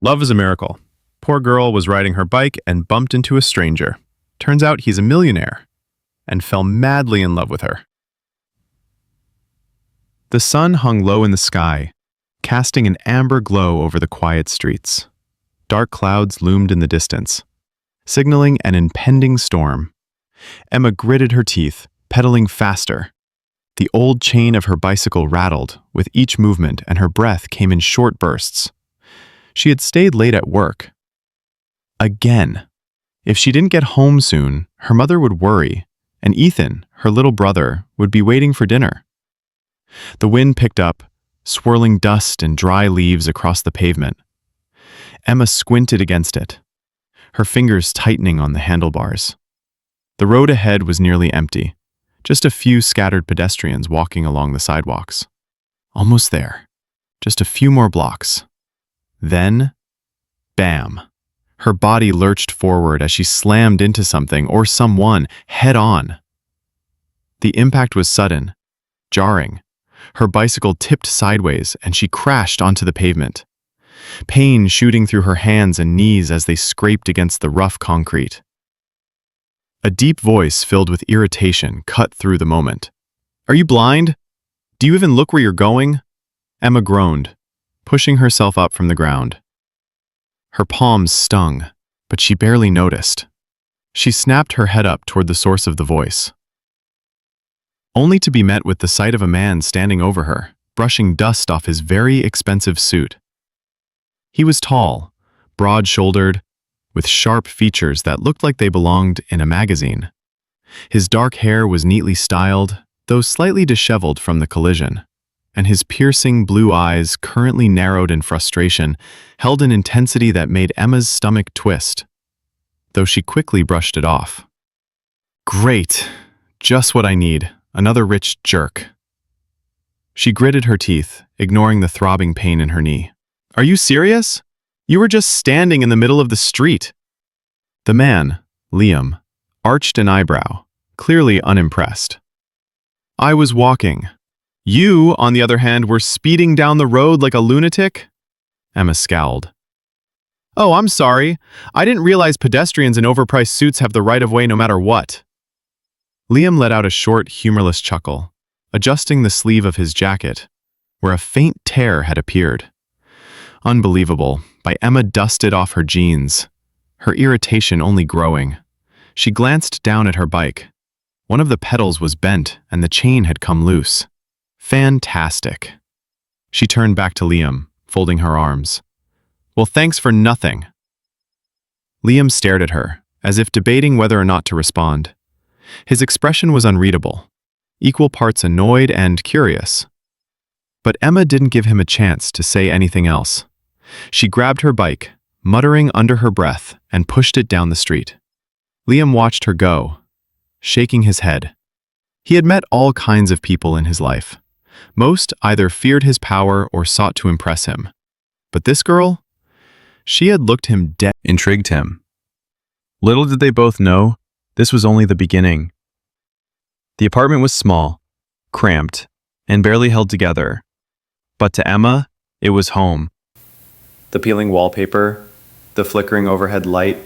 Love is a miracle. Poor girl was riding her bike and bumped into a stranger. Turns out he's a millionaire and fell madly in love with her. The sun hung low in the sky, casting an amber glow over the quiet streets. Dark clouds loomed in the distance, signaling an impending storm. Emma gritted her teeth, pedaling faster. The old chain of her bicycle rattled with each movement, and her breath came in short bursts. She had stayed late at work. Again. If she didn't get home soon, her mother would worry, and Ethan, her little brother, would be waiting for dinner. The wind picked up, swirling dust and dry leaves across the pavement. Emma squinted against it, her fingers tightening on the handlebars. The road ahead was nearly empty, just a few scattered pedestrians walking along the sidewalks. Almost there, just a few more blocks. Then, bam! Her body lurched forward as she slammed into something or someone head-on. The impact was sudden, jarring. Her bicycle tipped sideways and she crashed onto the pavement, pain shooting through her hands and knees as they scraped against the rough concrete. A deep voice filled with irritation cut through the moment. "Are you blind? Do you even look where you're going?" Emma groaned, pushing herself up from the ground. Her palms stung, but she barely noticed. She snapped her head up toward the source of the voice, only to be met with the sight of a man standing over her, brushing dust off his very expensive suit. He was tall, broad-shouldered, with sharp features that looked like they belonged in a magazine. His dark hair was neatly styled, though slightly disheveled from the collision, and his piercing blue eyes, currently narrowed in frustration, held an intensity that made Emma's stomach twist, though she quickly brushed it off. Great, just what I need, another rich jerk. She gritted her teeth, ignoring the throbbing pain in her knee. "Are you serious? You were just standing in the middle of the street." The man, Liam, arched an eyebrow, clearly unimpressed. "I was walking. You, on the other hand, were speeding down the road like a lunatic?" Emma scowled. "Oh, I'm sorry. I didn't realize pedestrians in overpriced suits have the right of way no matter what." Liam let out a short, humorless chuckle, adjusting the sleeve of his jacket, where a faint tear had appeared. Unbelievable, but Emma dusted off her jeans, her irritation only growing. She glanced down at her bike. One of the pedals was bent and the chain had come loose. Fantastic. She turned back to Liam, folding her arms. "Well, thanks for nothing." Liam stared at her, as if debating whether or not to respond. His expression was unreadable, equal parts annoyed and curious. But Emma didn't give him a chance to say anything else. She grabbed her bike, muttering under her breath, and pushed it down the street. Liam watched her go, shaking his head. He had met all kinds of people in his life. Most either feared his power or sought to impress him. But this girl? She had looked him dead. Intrigued him. Little did they both know, this was only the beginning. The apartment was small, cramped, and barely held together. But to Emma, it was home. The peeling wallpaper, the flickering overhead light,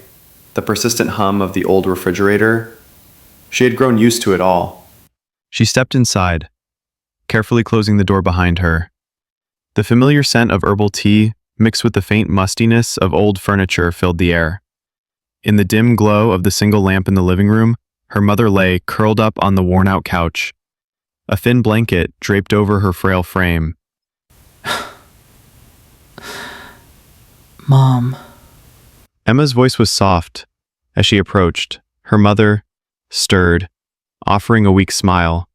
the persistent hum of the old refrigerator. She had grown used to it all. She stepped inside, carefully closing the door behind her. The familiar scent of herbal tea, mixed with the faint mustiness of old furniture, filled the air. In the dim glow of the single lamp in the living room, her mother lay curled up on the worn-out couch, a thin blanket draped over her frail frame. "Mom." Emma's voice was soft as she approached. Her mother stirred, offering a weak smile.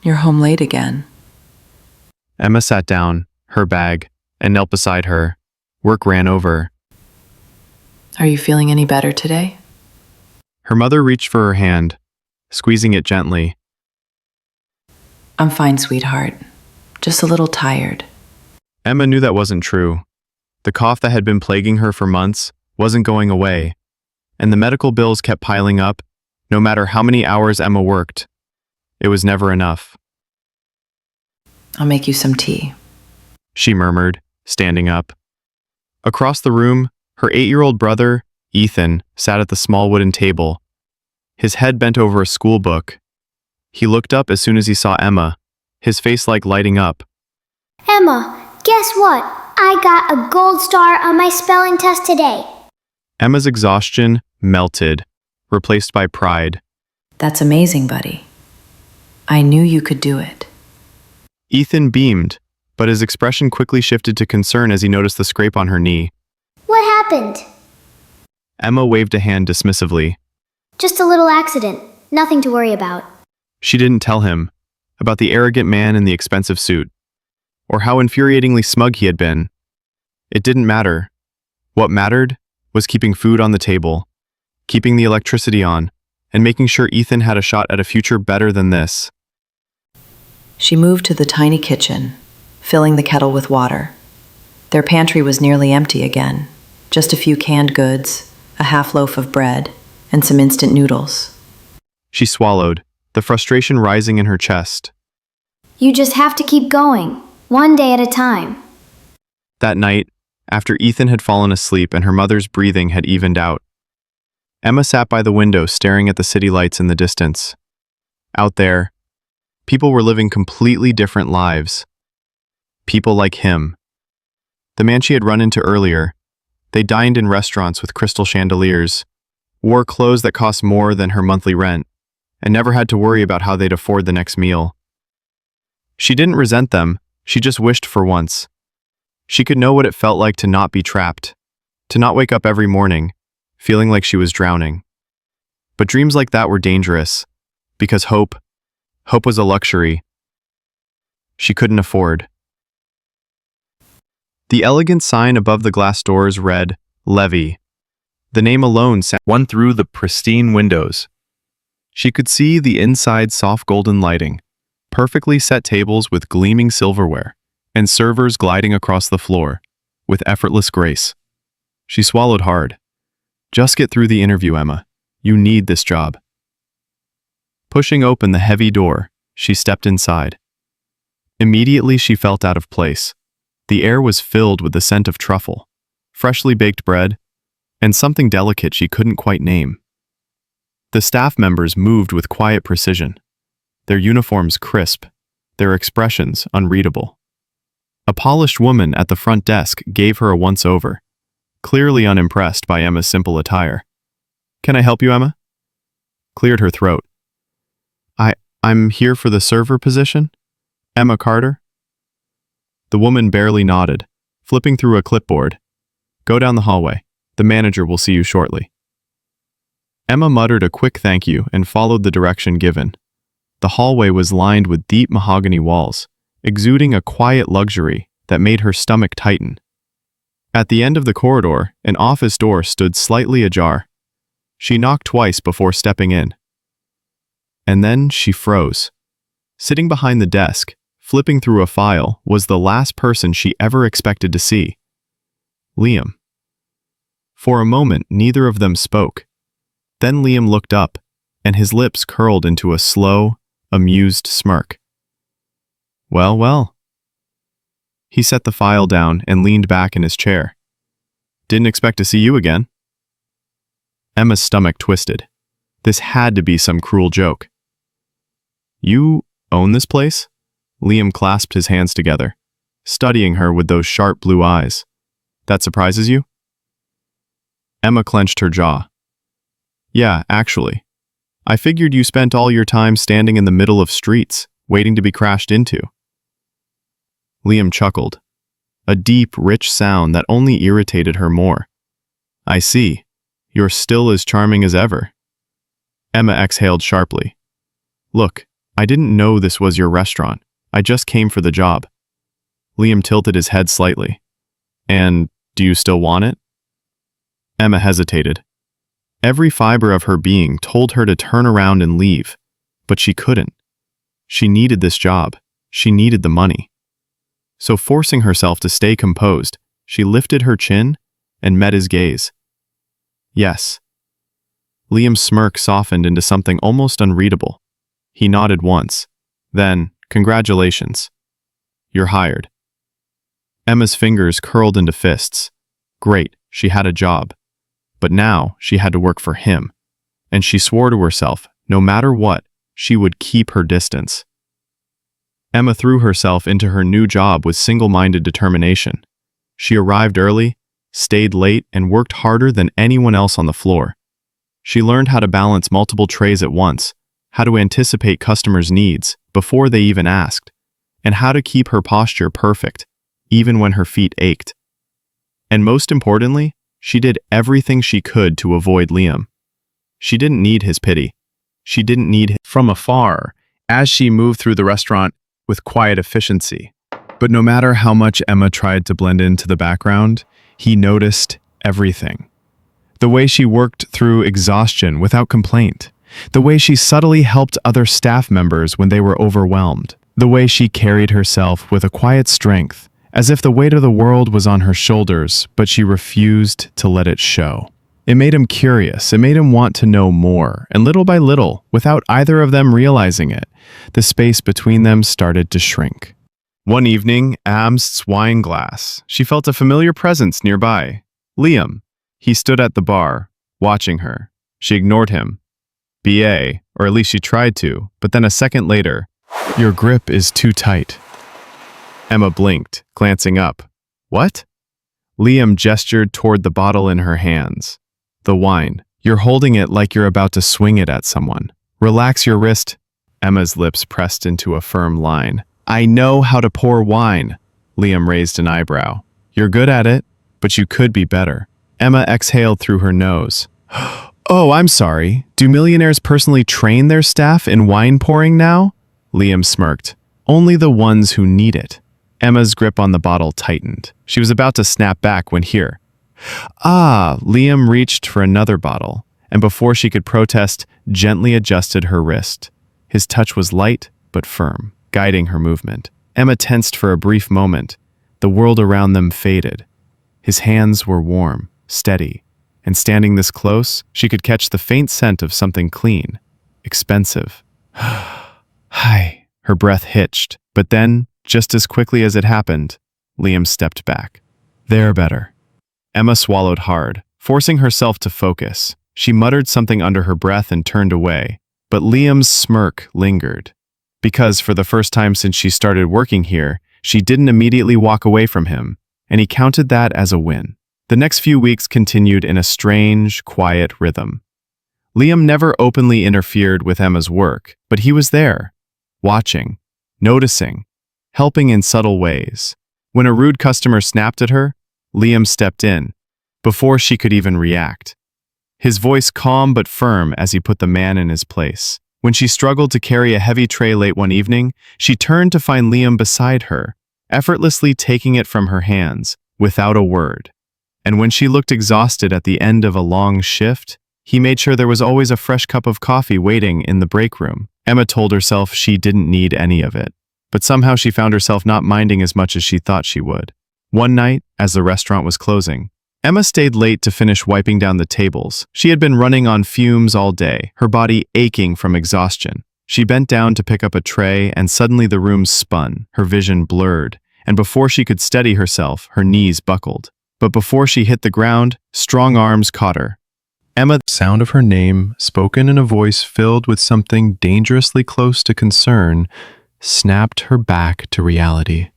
"You're home late again." Emma sat down, her bag, and knelt beside her. Work ran over. "Are you feeling any better today?" Her mother reached for her hand, squeezing it gently. "I'm fine, sweetheart. Just a little tired." Emma knew that wasn't true. The cough that had been plaguing her for months wasn't going away, and the medical bills kept piling up, no matter how many hours Emma worked. It was never enough. "I'll make you some tea." She murmured, standing up. Across the room, her 8-year-old brother, Ethan, sat at the small wooden table, his head bent over a school book. He looked up as soon as he saw Emma, his face like lighting up. Emma, guess what? I got a gold star on my spelling test today. Emma's exhaustion melted, replaced by pride. That's amazing, buddy. I knew you could do it. Ethan beamed, but his expression quickly shifted to concern as he noticed the scrape on her knee. What happened? Emma waved a hand dismissively. Just a little accident. Nothing to worry about. She didn't tell him about the arrogant man in the expensive suit, or how infuriatingly smug he had been. It didn't matter. What mattered was keeping food on the table, keeping the electricity on, and making sure Ethan had a shot at a future better than this. She moved to the tiny kitchen, filling the kettle with water. Their pantry was nearly empty again. Just a few canned goods, a half loaf of bread, and some instant noodles. She swallowed, the frustration rising in her chest. You just have to keep going, one day at a time. That night, after Ethan had fallen asleep and her mother's breathing had evened out, Emma sat by the window staring at the city lights in the distance. Out there, people were living completely different lives. People like him. The man she had run into earlier. They dined in restaurants with crystal chandeliers, wore clothes that cost more than her monthly rent, and never had to worry about how they'd afford the next meal. She didn't resent them, she just wished for once. She could know what it felt like to not be trapped, to not wake up every morning, feeling like she was drowning. But dreams like that were dangerous, because hope was a luxury she couldn't afford. The elegant sign above the glass doors read, Levy. The name alone won through the pristine windows. She could see the inside soft golden lighting, perfectly set tables with gleaming silverware, and servers gliding across the floor, with effortless grace. She swallowed hard. Just get through the interview, Emma. You need this job. Pushing open the heavy door, she stepped inside. Immediately she felt out of place. The air was filled with the scent of truffle, freshly baked bread, and something delicate she couldn't quite name. The staff members moved with quiet precision, their uniforms crisp, their expressions unreadable. A polished woman at the front desk gave her a once-over, clearly unimpressed by Emma's simple attire. "Can I help you, Emma?" Cleared her throat. I'm here for the server position? Emma Carter? The woman barely nodded, flipping through a clipboard. Go down the hallway. The manager will see you shortly. Emma muttered a quick thank you and followed the direction given. The hallway was lined with deep mahogany walls, exuding a quiet luxury that made her stomach tighten. At the end of the corridor, an office door stood slightly ajar. She knocked twice before stepping in. And then she froze. Sitting behind the desk, flipping through a file, was the last person she ever expected to see. Liam. For a moment, neither of them spoke. Then Liam looked up, and his lips curled into a slow, amused smirk. Well, well. He set the file down and leaned back in his chair. Didn't expect to see you again. Emma's stomach twisted. This had to be some cruel joke. You own this place? Liam clasped his hands together, studying her with those sharp blue eyes. That surprises you? Emma clenched her jaw. Yeah, actually. I figured you spent all your time standing in the middle of streets, waiting to be crashed into. Liam chuckled, a deep, rich sound that only irritated her more. I see. You're still as charming as ever. Emma exhaled sharply. Look, I didn't know this was your restaurant. I just came for the job. Liam tilted his head slightly. And do you still want it? Emma hesitated. Every fiber of her being told her to turn around and leave, but she couldn't. She needed this job. She needed the money. So forcing herself to stay composed, she lifted her chin and met his gaze. Yes. Liam's smirk softened into something almost unreadable. He nodded once. Then, congratulations. You're hired. Emma's fingers curled into fists. Great, she had a job. But now she had to work for him. And she swore to herself, no matter what, she would keep her distance. Emma threw herself into her new job with single-minded determination. She arrived early, stayed late, and worked harder than anyone else on the floor. She learned how to balance multiple trays at once, how to anticipate customers' needs before they even asked, and how to keep her posture perfect, even when her feet ached. And most importantly, she did everything she could to avoid Liam. She didn't need his pity. She didn't need him from afar as she moved through the restaurant with quiet efficiency. But no matter how much Emma tried to blend into the background, he noticed everything. The way she worked through exhaustion without complaint. The way she subtly helped other staff members when they were overwhelmed. The way she carried herself with a quiet strength, as if the weight of the world was on her shoulders, but she refused to let it show. It made him curious, it made him want to know more, and little by little, without either of them realizing it, the space between them started to shrink. One evening, amidst wine glass, she felt a familiar presence nearby. Liam. He stood at the bar, watching her. She ignored him. BA, or at least she tried to, but then a second later, "Your grip is too tight." Emma blinked, glancing up. "What?" Liam gestured toward the bottle in her hands. "The wine. You're holding it like you're about to swing it at someone. Relax your wrist." Emma's lips pressed into a firm line. "I know how to pour wine." Liam raised an eyebrow. "You're good at it, but you could be better." Emma exhaled through her nose. "Oh, I'm sorry. Do millionaires personally train their staff in wine pouring now?" Liam smirked. "Only the ones who need it." Emma's grip on the bottle tightened. She was about to snap back when here. Liam reached for another bottle, and before she could protest, gently adjusted her wrist. His touch was light but firm, guiding her movement. Emma tensed for a brief moment. The world around them faded. His hands were warm, steady, and standing this close, she could catch the faint scent of something clean, expensive. Hi. Her breath hitched, but then, just as quickly as it happened, Liam stepped back. "They're better." Emma swallowed hard, forcing herself to focus. She muttered something under her breath and turned away, but Liam's smirk lingered. Because for the first time since she started working here, she didn't immediately walk away from him, and he counted that as a win. The next few weeks continued in a strange, quiet rhythm. Liam never openly interfered with Emma's work, but he was there, watching, noticing, helping in subtle ways. When a rude customer snapped at her, Liam stepped in, before she could even react. His voice calm but firm as he put the man in his place. When she struggled to carry a heavy tray late one evening, she turned to find Liam beside her, effortlessly taking it from her hands, without a word. And when she looked exhausted at the end of a long shift, he made sure there was always a fresh cup of coffee waiting in the break room. Emma told herself she didn't need any of it, but somehow she found herself not minding as much as she thought she would. One night, as the restaurant was closing, Emma stayed late to finish wiping down the tables. She had been running on fumes all day, her body aching from exhaustion. She bent down to pick up a tray, and suddenly the room spun, her vision blurred, and before she could steady herself, her knees buckled. But before she hit the ground, strong arms caught her. Emma, the sound of her name, spoken in a voice filled with something dangerously close to concern, snapped her back to reality.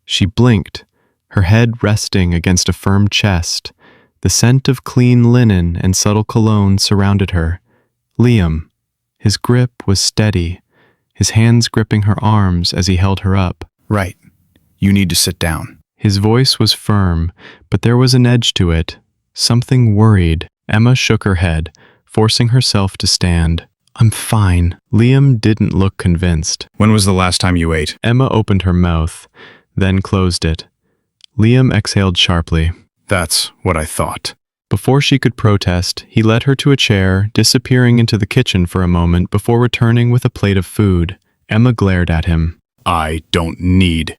She blinked, her head resting against a firm chest. The scent of clean linen and subtle cologne surrounded her. Liam. His grip was steady, his hands gripping her arms as he held her up. "Right. You need to sit down." His voice was firm, but there was an edge to it, something worried. Emma shook her head, forcing herself to stand. "I'm fine." Liam didn't look convinced. "When was the last time you ate?" Emma opened her mouth, then closed it. Liam exhaled sharply. "That's what I thought." Before she could protest, he led her to a chair, disappearing into the kitchen for a moment before returning with a plate of food. Emma glared at him. "I don't need.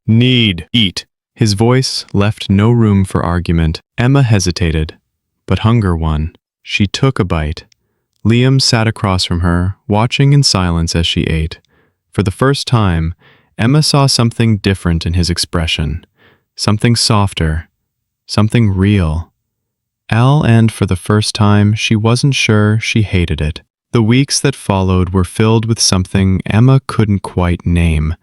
Eat." His voice left no room for argument. Emma hesitated, but hunger won. She took a bite. Liam sat across from her, watching in silence as she ate. For the first time, Emma saw something different in his expression. Something softer, something real. And for the first time, she wasn't sure she hated it. The weeks that followed were filled with something Emma couldn't quite name.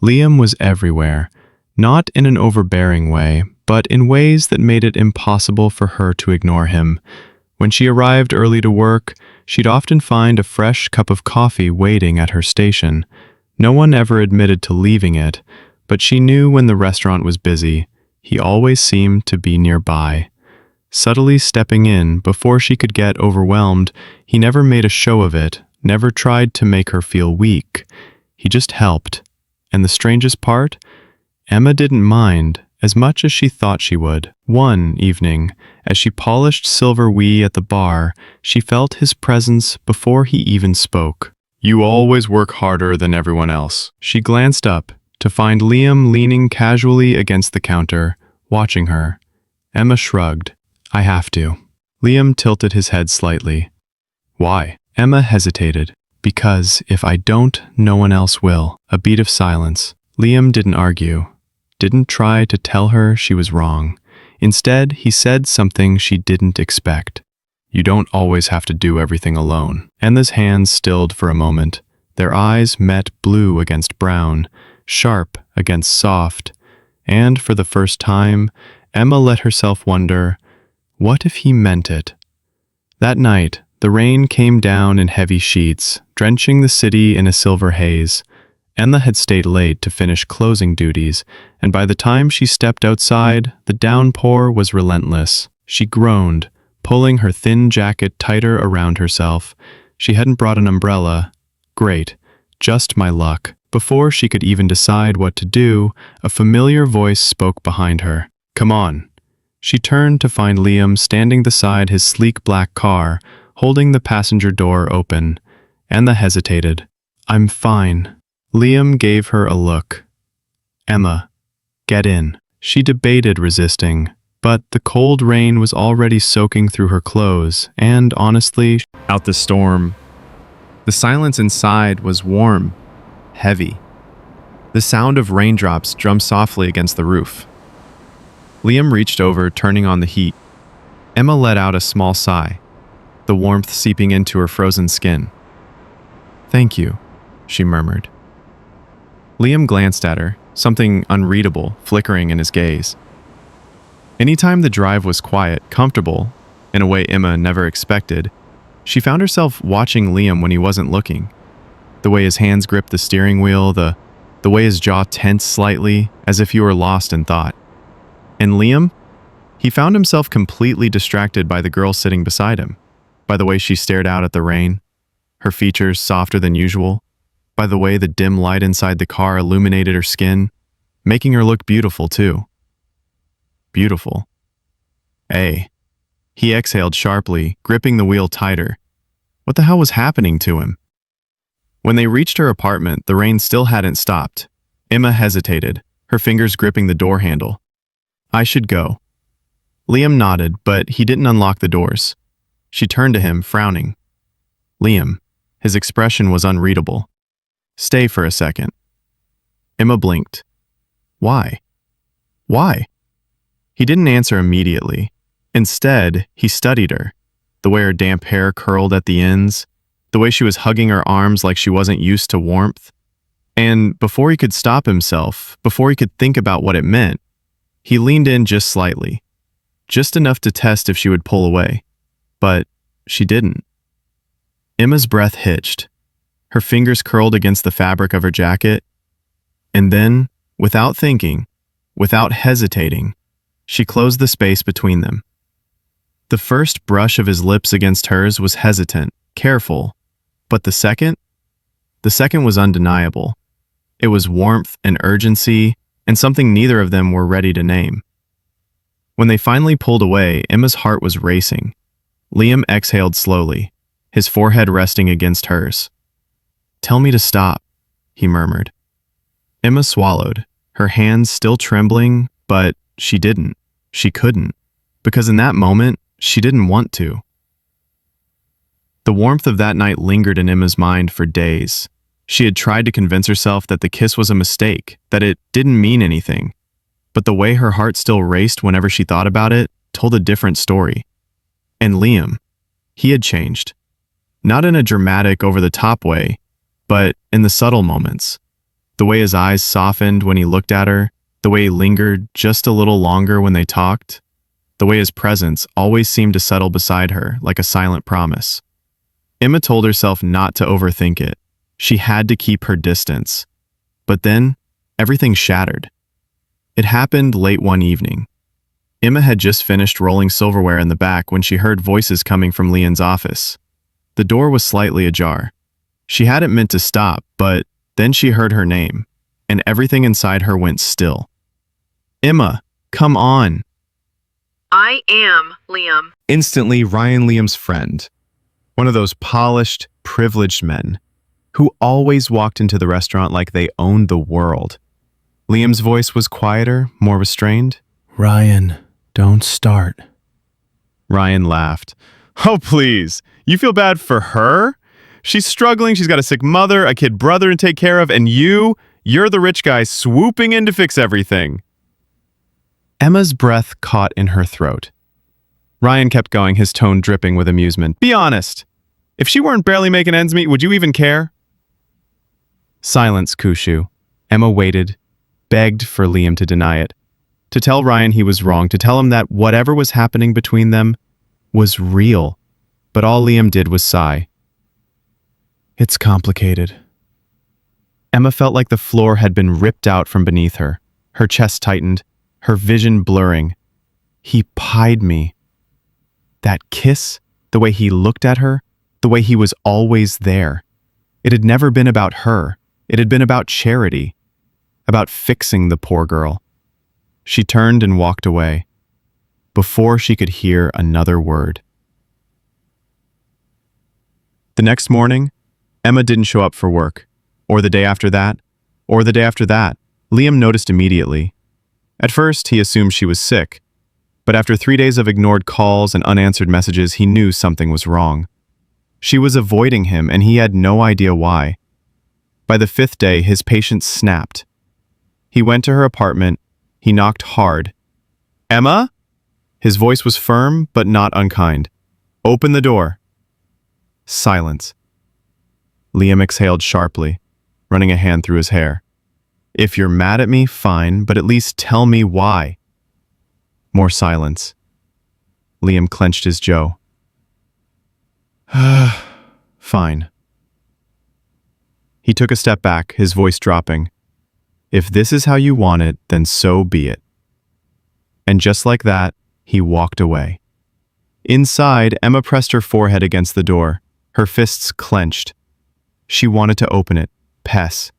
Liam was everywhere, not in an overbearing way, but in ways that made it impossible for her to ignore him. When she arrived early to work, she'd often find a fresh cup of coffee waiting at her station. No one ever admitted to leaving it, but she knew when the restaurant was busy, he always seemed to be nearby. Subtly stepping in before she could get overwhelmed, he never made a show of it, never tried to make her feel weak. He just helped. And the strangest part? Emma didn't mind as much as she thought she would. One evening, as she polished silver wee at the bar, she felt his presence before he even spoke. "You always work harder than everyone else." She glanced up to find Liam leaning casually against the counter, watching her. Emma shrugged. "I have to." Liam tilted his head slightly. "Why?" Emma hesitated. "Because if I don't, no one else will." A beat of silence. Liam didn't argue, didn't try to tell her she was wrong. Instead, he said something she didn't expect. "You don't always have to do everything alone." Emma's hands stilled for a moment. Their eyes met blue against brown, sharp against soft, and for the first time, Emma let herself wonder, what if he meant it? That night, the rain came down in heavy sheets, drenching the city in a silver haze. Emma had stayed late to finish closing duties, and by the time she stepped outside, the downpour was relentless. She groaned, pulling her thin jacket tighter around herself. She hadn't brought an umbrella. Great, just my luck. Before she could even decide what to do, a familiar voice spoke behind her. "Come on." She turned to find Liam standing beside his sleek black car, holding the passenger door open. Emma hesitated. "I'm fine." Liam gave her a look. "Emma, get in." She debated resisting, but the cold rain was already soaking through her clothes, and honestly, out the storm. The silence inside was warm, heavy. The sound of raindrops drummed softly against the roof. Liam reached over, turning on the heat. Emma let out a small sigh, the warmth seeping into her frozen skin. "Thank you," she murmured. Liam glanced at her, something unreadable flickering in his gaze. Anytime the drive was quiet, comfortable, in a way Emma never expected, she found herself watching Liam when he wasn't looking. The way his hands gripped the steering wheel, the way his jaw tensed slightly, as if he were lost in thought. And Liam? He found himself completely distracted by the girl sitting beside him, by the way she stared out at the rain, her features softer than usual, by the way the dim light inside the car illuminated her skin, making her look beautiful too. Beautiful. He exhaled sharply, gripping the wheel tighter. What the hell was happening to him? When they reached her apartment, the rain still hadn't stopped. Emma hesitated, her fingers gripping the door handle. "I should go." Liam nodded, but he didn't unlock the doors. She turned to him, frowning. "Liam." His expression was unreadable. "Stay for a second." Emma blinked. "Why? Why?" He didn't answer immediately. Instead, he studied her, the way her damp hair curled at the ends, the way she was hugging her arms like she wasn't used to warmth. And before he could stop himself, before he could think about what it meant, he leaned in just slightly, just enough to test if she would pull away. But she didn't. Emma's breath hitched. Her fingers curled against the fabric of her jacket. And then, without thinking, without hesitating, she closed the space between them. The first brush of his lips against hers was hesitant, careful, but the second was undeniable. It was warmth and urgency, and something neither of them were ready to name. When they finally pulled away, Emma's heart was racing. Liam exhaled slowly, his forehead resting against hers. "Tell me to stop," he murmured. Emma swallowed, her hands still trembling, but she didn't. She couldn't, because in that moment, she didn't want to. The warmth of that night lingered in Emma's mind for days. She had tried to convince herself that the kiss was a mistake, that it didn't mean anything. but the way her heart still raced whenever she thought about it told a different story. And Liam, he had changed. Not in a dramatic, over-the-top way, but in the subtle moments. The way his eyes softened when he looked at her, the way he lingered just a little longer when they talked, the way his presence always seemed to settle beside her like a silent promise. Emma told herself not to overthink it. She had to keep her distance. But then, everything shattered. It happened late one evening. Emma had just finished rolling silverware in the back when she heard voices coming from Leon's office. The door was slightly ajar. She hadn't meant to stop, but then she heard her name, and everything inside her went still. "Emma, come on." I am Liam. Instantly, Ryan, Liam's friend, one of those polished, privileged men who always walked into the restaurant like they owned the world. Liam's voice was quieter, more restrained. "Ryan, don't start." Ryan laughed. "Oh, please. You feel bad for her? She's struggling, she's got a sick mother, a kid brother to take care of, and you're the rich guy swooping in to fix everything." Emma's breath caught in her throat. Ryan kept going, his tone dripping with amusement. "Be honest. If she weren't barely making ends meet, would you even care?" Silence, Kushu. Emma waited, begged for Liam to deny it, to tell Ryan he was wrong, to tell him that whatever was happening between them was real. But all Liam did was sigh. "It's complicated." Emma felt like the floor had been ripped out from beneath her. Her chest tightened, her vision blurring. He pied me. That kiss, the way he looked at her, the way he was always there. It had never been about her. It had been about charity, about fixing the poor girl. She turned and walked away, before she could hear another word. The next morning, Emma didn't show up for work, or the day after that, or the day after that. Liam noticed immediately. At first, he assumed she was sick, but after 3 days of ignored calls and unanswered messages, he knew something was wrong. She was avoiding him, and he had no idea why. By the 5th day, his patience snapped. He went to her apartment. He knocked hard. "Emma?" His voice was firm, but not unkind. "Open the door." Silence. Liam exhaled sharply, running a hand through his hair. "If you're mad at me, fine, but at least tell me why." More silence. Liam clenched his jaw. "Fine." He took a step back, his voice dropping. "If this is how you want it, then so be it." And just like that, he walked away. Inside, Emma pressed her forehead against the door, her fists clenched. She wanted to open it, pess.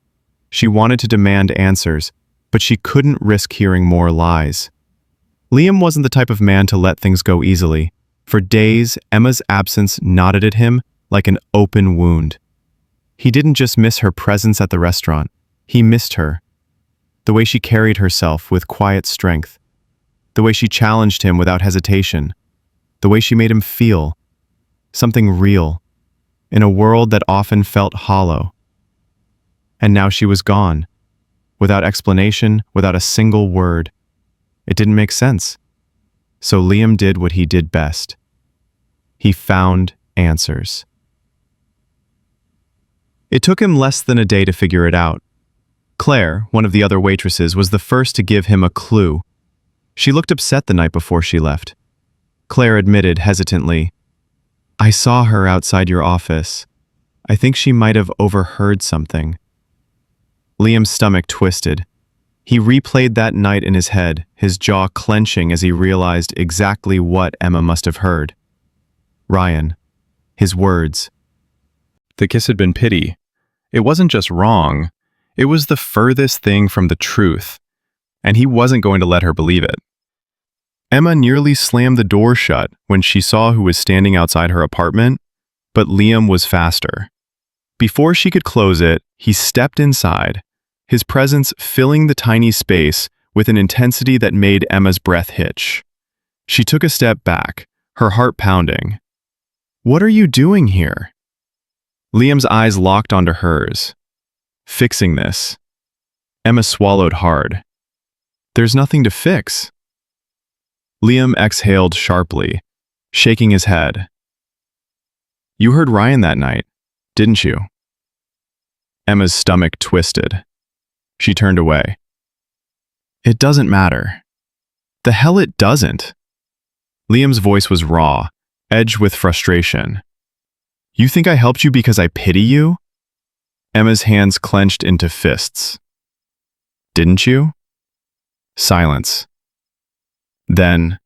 She wanted to demand answers, but she couldn't risk hearing more lies. Liam wasn't the type of man to let things go easily. For days, Emma's absence knotted at him like an open wound. He didn't just miss her presence at the restaurant. He missed her. The way she carried herself with quiet strength. The way she challenged him without hesitation. The way she made him feel something real in a world that often felt hollow. And now she was gone, without explanation, without a single word. It didn't make sense. So Liam did what he did best. He found answers. It took him less than a day to figure it out. Claire, one of the other waitresses, was the first to give him a clue. She looked upset the night before she left. Claire admitted hesitantly, "I saw her outside your office. I think she might have overheard something." Liam's stomach twisted. He replayed that night in his head, his jaw clenching as he realized exactly what Emma must have heard. Ryan. His words. The kiss had been pity. It wasn't just wrong. It was the furthest thing from the truth. And he wasn't going to let her believe it. Emma nearly slammed the door shut when she saw who was standing outside her apartment, but Liam was faster. Before she could close it, he stepped inside, his presence filling the tiny space with an intensity that made Emma's breath hitch. She took a step back, her heart pounding. "What are you doing here?" Liam's eyes locked onto hers. "Fixing this." Emma swallowed hard. There's nothing to fix. Liam exhaled sharply, shaking his head. You heard Ryan that night, didn't you? Emma's stomach twisted. She turned away. It doesn't matter. The hell it doesn't. Liam's voice was raw, edged with frustration. You think I helped you because I pity you? Emma's hands clenched into fists. Didn't you? Silence. Then,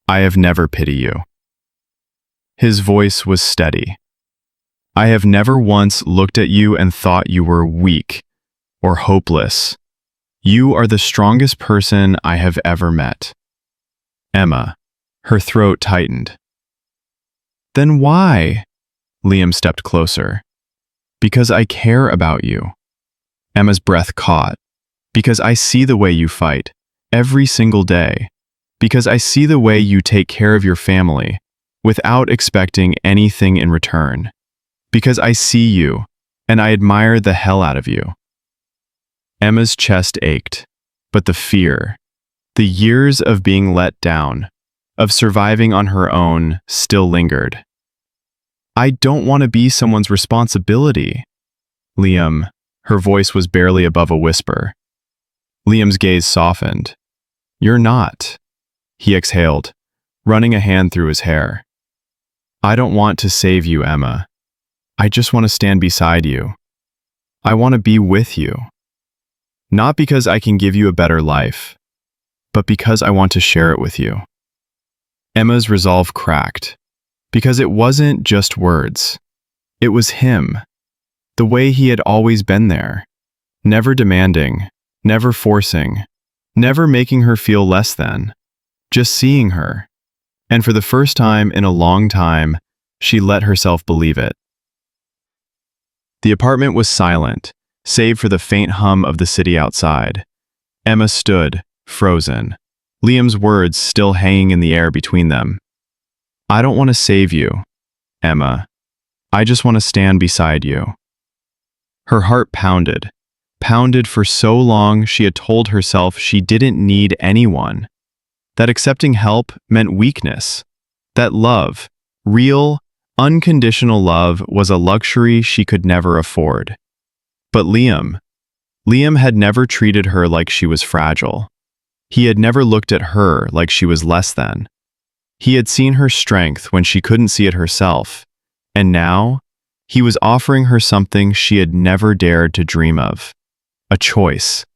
I have never pitied you. His voice was steady. I have never once looked at you and thought you were weak or hopeless. You are the strongest person I have ever met. Emma, her throat tightened. Then why? Liam stepped closer. Because I care about you. Emma's breath caught. Because I see the way you fight, every single day. Because I see the way you take care of your family, without expecting anything in return. Because I see you, and I admire the hell out of you. Emma's chest ached, but the fear, the years of being let down, of surviving on her own, still lingered. I don't want to be someone's responsibility. Liam, her voice was barely above a whisper. Liam's gaze softened. You're not. He exhaled, running a hand through his hair. I don't want to save you, Emma. I just want to stand beside you. I want to be with you. Not because I can give you a better life, but because I want to share it with you. Emma's resolve cracked, because it wasn't just words. It was him, the way he had always been there, never demanding, never forcing, never making her feel less than, just seeing her. And for the first time in a long time, she let herself believe it. The apartment was silent, save for the faint hum of the city outside. Emma stood, frozen, Liam's words still hanging in the air between them. I don't want to save you, Emma. I just want to stand beside you. Her heart pounded for so long she had told herself she didn't need anyone, that accepting help meant weakness, that love, real, unconditional love, was a luxury she could never afford. But Liam had never treated her like she was fragile. He had never looked at her like she was less than. He had seen her strength when she couldn't see it herself, and now he was offering her something she had never dared to dream of. A choice.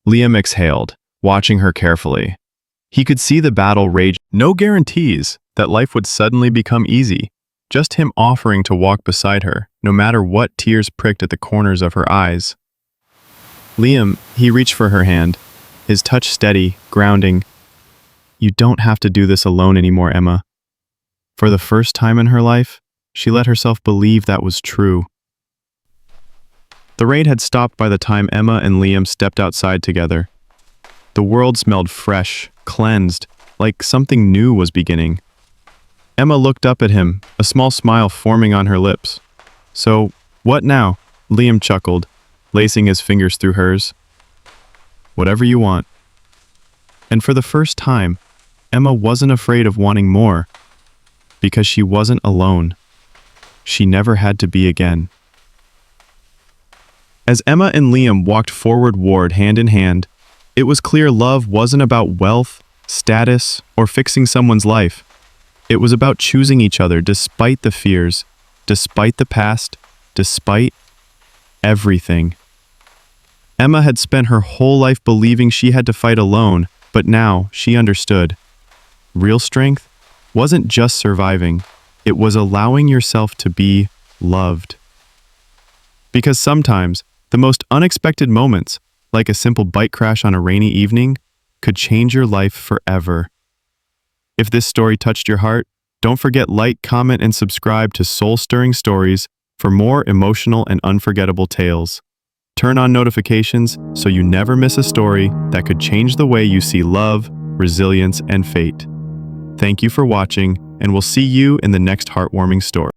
Liam exhaled, watching her carefully. He could see the battle rage. No guarantees that life would suddenly become easy, just him offering to walk beside her, no matter what tears pricked at the corners of her eyes. Liam, he reached for her hand, his touch steady, grounding. You don't have to do this alone anymore, Emma. For the first time in her life, she let herself believe that was true. The rain had stopped by the time Emma and Liam stepped outside together. The world smelled fresh, cleansed, like something new was beginning. Emma looked up at him, a small smile forming on her lips. So, what now? Liam chuckled, lacing his fingers through hers. Whatever you want. And for the first time, Emma wasn't afraid of wanting more, because she wasn't alone. She never had to be again. As Emma and Liam walked forward hand in hand, it was clear love wasn't about wealth, status, or fixing someone's life. It was about choosing each other despite the fears, despite the past, despite everything. Emma had spent her whole life believing she had to fight alone, but now she understood. Real strength wasn't just surviving, it was allowing yourself to be loved. Because sometimes, the most unexpected moments, like a simple bike crash on a rainy evening, could change your life forever. If this story touched your heart, don't forget like, comment, and subscribe to Soul-Stirring Stories for more emotional and unforgettable tales. Turn on notifications so you never miss a story that could change the way you see love, resilience, and fate. Thank you for watching, and we'll see you in the next heartwarming story.